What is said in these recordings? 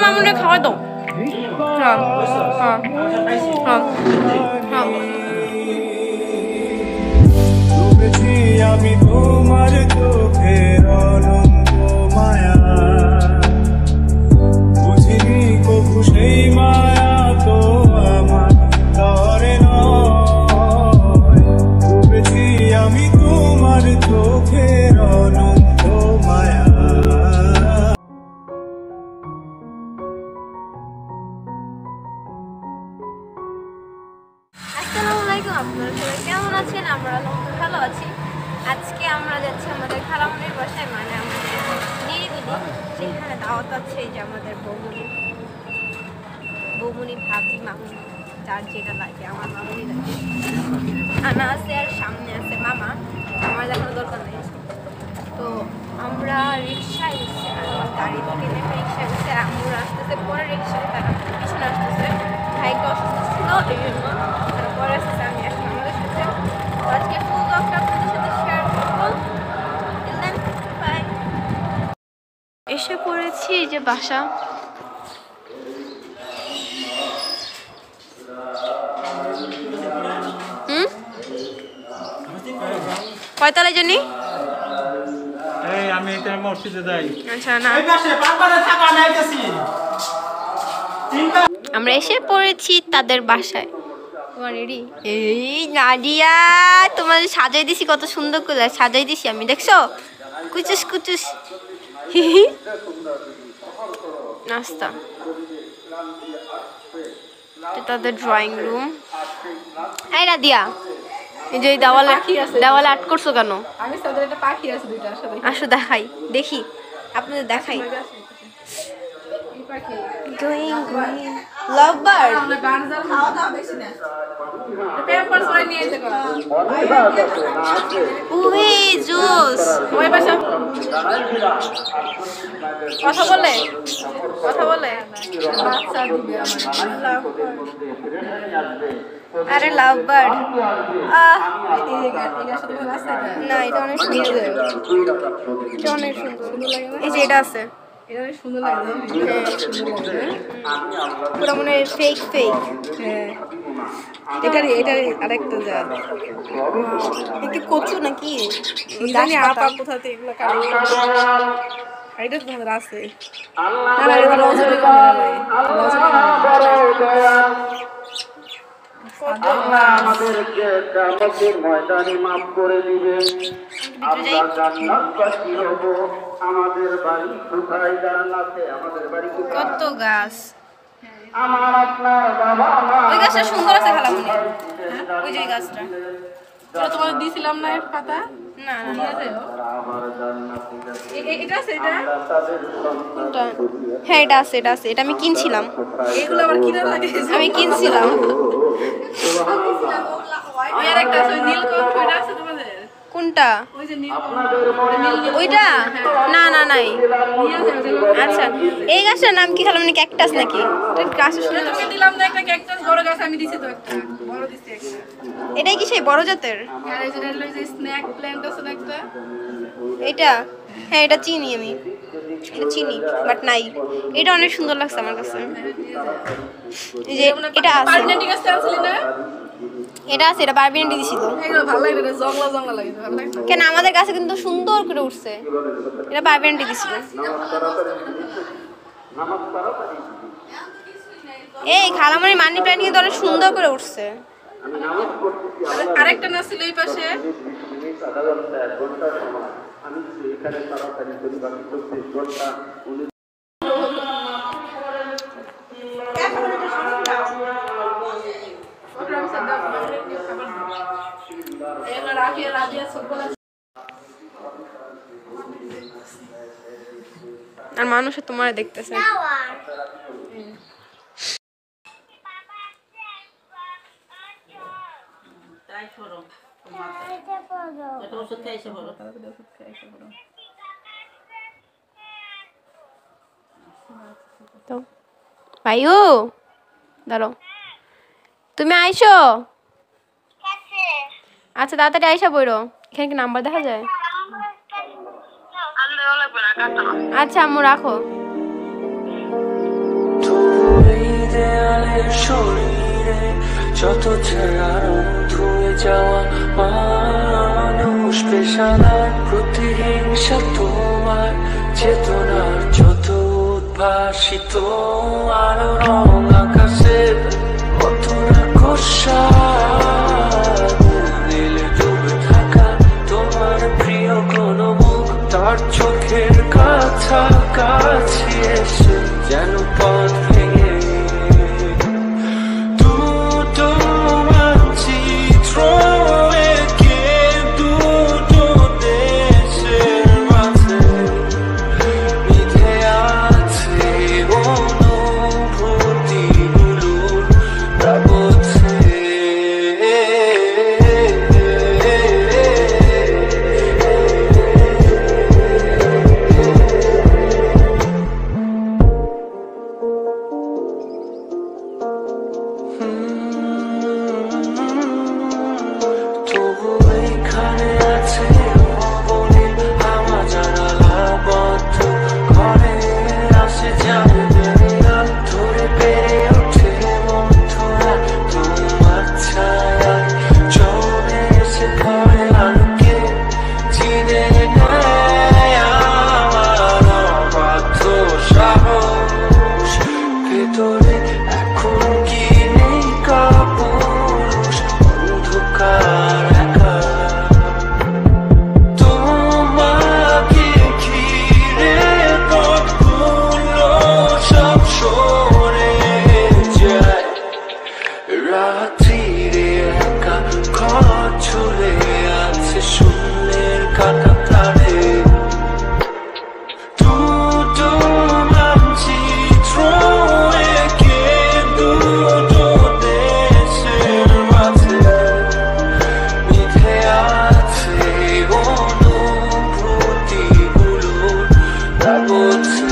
মামুনে খাওয়া দাও। হ্যাঁ হ্যাঁ হ্যাঁ হ্যাঁ। আমি তোমার চোখের অনন্ত মায়া বুঝিনি কবু সেই মায়া তো আমার তরে নয় ডুবেছি আমি তোমার চোখের অনন্ত মায়া। আসসালামু আলাইকুম, আপনারা সবাই কেমন আছেন? আমরা ভালো আছি। আজকে আমরা যাচ্ছি আমাদের খালামনির বাসায়, মানে আমাদের নিরিবিলি, সেখানে দাওয়াত আছে। এই যে আমাদের বৌমনি ভাবি মামুনি, যার যেটা লাগে, আমার মামুনি লাগে, আনা আছে আর সামনে আছে মামা, আমার দেখানোর দরকার নেই। তো আমরা রিক্সায় এসেছি, আর আমার গাড়ি থেকে নেমে রিক্সায় এসেছে, আর আমরা আসতেছে পরে রিক্সায়, তারা পিছনে আসতেছে। ভাইকে অসুস্থ ছিল, এই জন্য তারা পরে আসতেছে, আমি এখন আমাদের সাথে। আজকে ফুল ব্লগটা আপনাদের সাথে শেয়ার করবো। বাই। এসে পড়েছি যে বাসা। কয়তলায় জানি? আমি এটা মসজিদে যাই। আচ্ছা না, আমরা এসে পড়েছি তাদের বাসায়। তোমার রেডি? এই নাদিয়া, তোমার সাজাই দিছি, কত সুন্দর করে সাজাই দিছি আমি, দেখছো? কুচুস কুচুস নাস্তা। তাদের ড্রয়িং রুম। এই নাদিয়া, এই যে দেওয়ালে আট করছো কেন? আসো দেখাই, দেখি, আপনাদের দেখাই। Love bird. We juice. কথা বলে আরে লাভ বার্ড। না, এটা অনেক সুন্দর, এটা অনেক সুন্দর। এই যে এটা আছে, পুরো মনে হয় ফেক। এটারই আরেকটা যা, কি কচু নাকি জানি, আপা কোথা থেকে এগুলো কাটে। এটা তো ভালো আছে। আমাদেরকে কিয়ামতের ময়দানে মাফ করে দিবেন। আমরা জান্নাতবাসী হব। আমাদের বাড়ি কোথায়? জান্নাতে। আমাদের বাড়ি কোথায়? কত গাছ। আমার আপনার বাবা মা। ওই গাছটা সুন্দর আছে খালামুনি, ওই যে গাছটা তোমাদের দিছিলাম না এর পাতা? না না, এটা আছে, এটা কোনটা? হ্যাঁ এটা আছে, এটা আমি কিনছিলাম। এগুলো আবার কিনা লাগে, আমি কিনছিলাম। ওই আরেকটা আছে, নীল কফিটা আছে তোমাদের? কোনটা? ওই যে নীল ওইটা? না না নাই। আচ্ছা, এই গাছটার নাম কি খালামুনি? ক্যাকটাস নাকি? গাছের কফি তোকে দিলাম না একটা ক্যাকটাস, বড় গাছ আমি দিছি তো, একটা বড় দিছি একটা। এটাই কি সেই বড় জাতের? আর এই যে স্ন্যাক প্ল্যান্ট আছে না একটা, এটা? হ্যাঁ এটা চিনি আমি, এটা চিনি, বাট নাই। এটা অনেক সুন্দর লাগছে আমার কাছে। এই যে এটা আছে, পার্মানেন্ট গাছ আনছিলি না? এটা আছে, এটা পারবিনেন্ট দিছিল। এগুলো ভালো লাগে না, জংলা জংলা লাগে, ভালো লাগে। কেন, আমাদের কাছে কিন্তু সুন্দর করে উঠছে, এটা পারবিনেন্ট দিছিল। এই খালামণি মানি প্ল্যান্ট কিন্তু অনেক সুন্দর করে উঠছে। আরেকটা না ছিল এই পাশে, আর মানুষ তোমার দেখতেছে। তো ভাইও দাঁড়াও, তুমি আইসো? আচ্ছা তাড়াতাড়ি আইসা বইরো। এখানে কি নাম্বার দেখা যায়? আচ্ছা আম্মু রাখো। শরীরে যত ছায়া রং ধুয়ে যাওয়া মানুষ পেশাদার প্রতিহিংসা তোমার চেতনার যত উদ্ভাসিত আলো রং আকাশের কত না কষা নীলে ডুবে থাকা তোমার প্রিয় কোনো মুখ তার চোখের কাছাকাছি এসে যেন পথ ভেঙে দুটো মানচিত্র এঁকে দুটো দেশের মাঝে মিথে আছে অনুভূতিগুলোর তাবৎসে তবু এখানে আছে অবনীল আমার জানালা বন্ধ ঘরে আসে জানবে না ধরে পেরে ওঠে বন্ধুরা তোমার ছায়ায় চলে এসে ঘরে আলোকে চিনে নেয় আমার অবাধ্য সাহস ভেতরে এখন কি নেই কাপুরুষ অন্ধকার একা তোমাকে ঘিরে পথগুলো সব সরে যায় রাত্রিরে একা ঘর ঝুলে আছে শূন্যের কাটা তারে দুটো মানচিত্র এঁকে দুটো দেশের মাঝে মিথে আছে অনুভূতিগুলোর তাবৎসে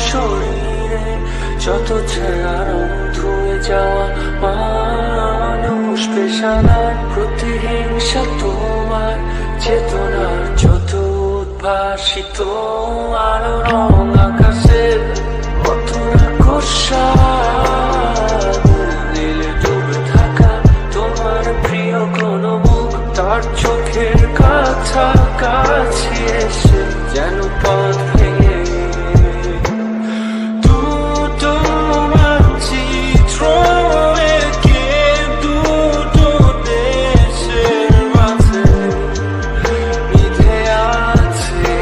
শরীরে যত ছায়া রং ধুয়ে যাওয়া মানুষ পেশাদার প্রতিহিংসা তোমার চেতনার যত উদ্ভাসিত আলো রং আকাশের কত না কষা নীলে ডুবে থাকা তোমার প্রিয় কোনো মুখ তার চোখের কাছাকাছি এসে যেন পথ ভেঙে দুটো মানচিত্র এঁকে দুটো দেশের মাঝে মিথে আছে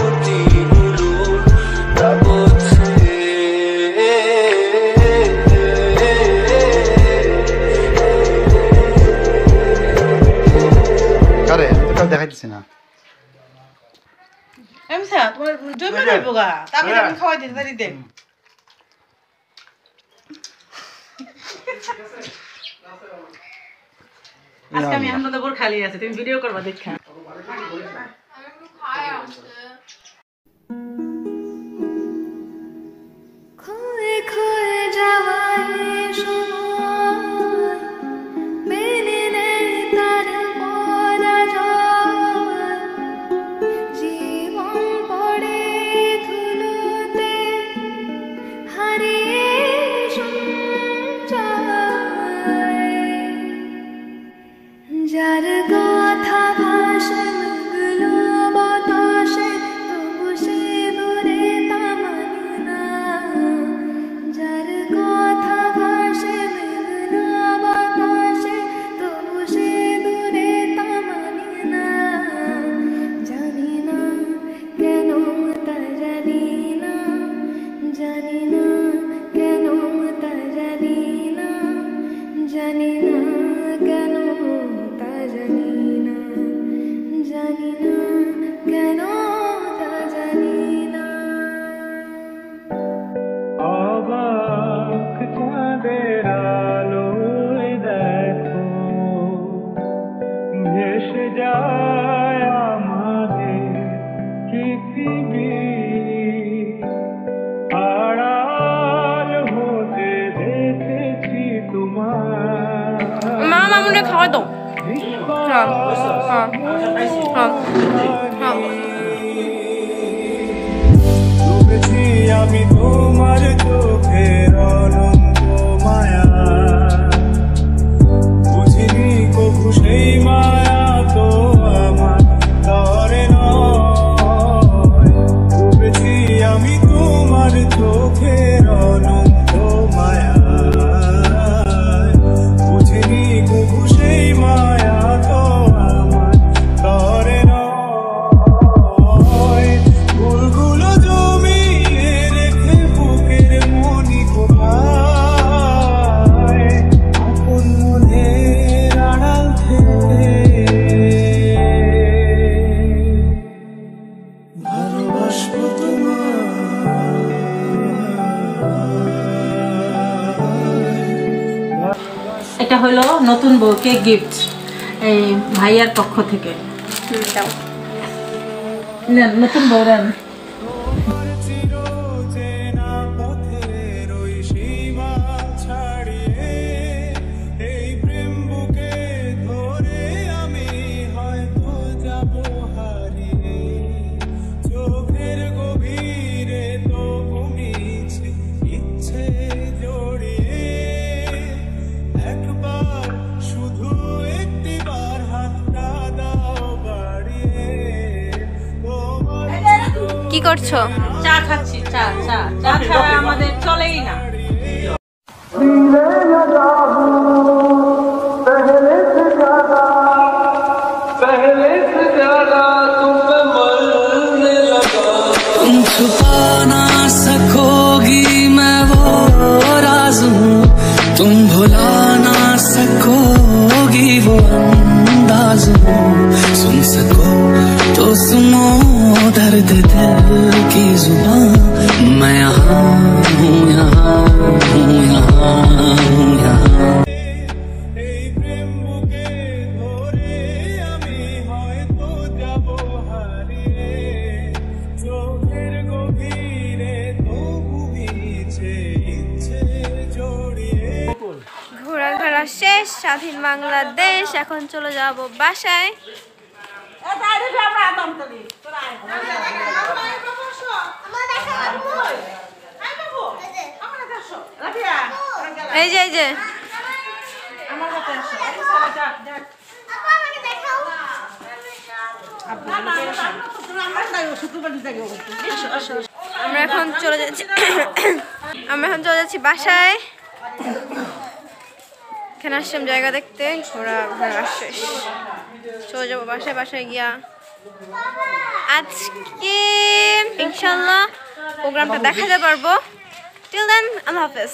অনুভূতিগুলোর তাবৎসে আরে তো দেখাইতেছি না এমসা তোমার জমি রইবো গা তারপরে আমি খাওয়াই দিতে পারি দে আজকে আমি আনন্দপুর খালি আছে তুমি ভিডিও করবা দেখা खोए खोए जावाए সময় মেনে নেয় তার পরাজয় জীবন পড়ে ধুলোতে হারিয়ে সঞ্চয় যার গাথা ভাষণ গুলো করে খাওয়া দাও। হ্যাঁ হ্যাঁ হ্যাঁ হ্যাঁ ডুবেছি আমি তোমার চোখের অনন্ত মায়া, বুঝিনি কবু সেই মায়া তো আমার তরে নয়। ডুবেছি আমি তোমার চোখের অনন্ত মায়া, বুঝিনি কবু সেই মায়া তো আমার তরে নয়। ফুলগুলো জমিয়ে রেখে বুকের মনি কোথায়, আপন মনের আড়াল থেকে ভালোবাসবো তোমায়। এটা হলো নতুন বউকে গিফট এই ভাইয়ার পক্ষ থেকে। দাও নেন নতুন বউ নেন। চিরচেনা পথের ওই সীমা ছাড়িয়ে এই প্রেম বুকে ধরে আমি হয়তো যাব হারিয়ে। চোখের গভীরে তো ঘুমিয়েছে ইচ্ছে জড়িয়ে, একবার শুধু একটিবার হাতটা দাও বাড়িয়ে। কি করছো? চা খাচ্ছি, চা চা চা ছাড়া আমাদের চলেই না। तुम छुपा ना सकोगी मैं वो राज हूँ, तुम भुला ना सकोगी वो अंदाज हूँ। सुन सको तो सुनो दर्द दिल की जुबान, मैं यहाँ हूँ यहाँ हूँ यहाँ हूँ यहाँ। ঘোরাঘোরা শেষ, স্বাধীন বাংলাদেশ। এখন চলে যাব বাসায়। এই যে এই যে আমরা এখন চলে যাচ্ছি বাসায়। এখানে আসলাম জায়গা দেখতে, ঘোরা শেষ, চলে যাবো বাসায়। বাসায় গিয়া আজকে ইনশাল্লাহ প্রোগ্রামটা দেখাতে পারবো। টিল দেন আল্লাহ হাফেজ।